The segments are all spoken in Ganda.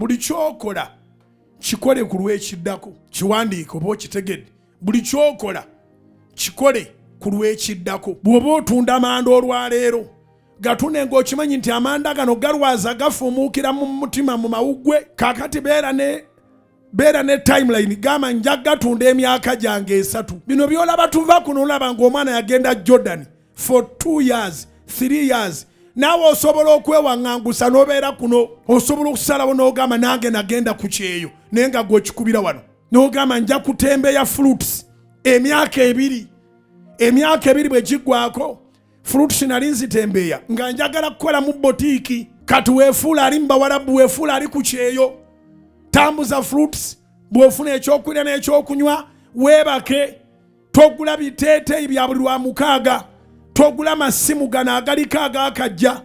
buli kyokola kikole kulw'ekiddako. Kiwandiike oba okitegedde. Buli kyokola kikole kulw'ekiddako. Bw'oba otunda amanda olwaleero gatune ng'okimanyi nti amanda gano galwaza gafuumuukira mu mutima mu mawuggwe. Kaakati beera ne timeline gamba nja gatunda emyaka gyange 3. Bino byolaba tuva kuno olaba ng'omwana yagenda Jordan for 2 years 3 years. Naawe osobola okwewaŋŋangusa n'obeera kuno, osobola okusalawo n'ogamba nange nagenda ku kyeyo naye nga gw'okikubira wano n'ogamba nja kutembeya fruits emyaka 2. Emyaka 2 bwe giggwako fruits nali nzitembeya nga njagala kukola mu botiiki. Kati weefuula ali mubawalabu, weefuula ali ku kyeyo. Tambuza fruits, bw'ofuna ekyokulya n'ekyokunywa weebake. Togula biteeteeyi bya buli lwa 6. Togula masimu gano agaliko agakajja.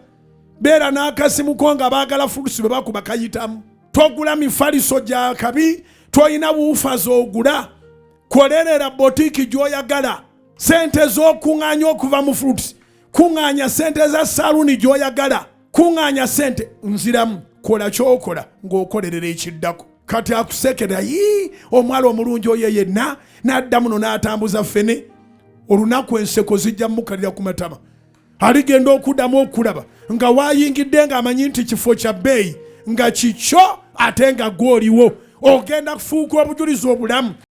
Beera n'akasimu ko nga baagala fruits bwe bakuba kayitamu. Togula mifaliso gya kabi, toyina buufa z'ogula. Kolerera botiiki gy'oyagala. Sente z'okuŋŋaanya okuva mu fruits, kuŋŋaanya sente za saluni gy'oyagala, kuŋŋaanya sente nziramu. Kola kyokola ng'okolerera ekiddako. Kati akusekera omwala omulungi oyo yenna n'adda muno n'atambuza ffene. Olunaku enseko zijja mukalira ku matama. Aligenda okuddamu okulaba nga waayingidde ng'amanyi nti kifo kya bbeeyi nga kikyo ate nga gw'oliwo. Ogenda kufuuka obujulizi obulamu.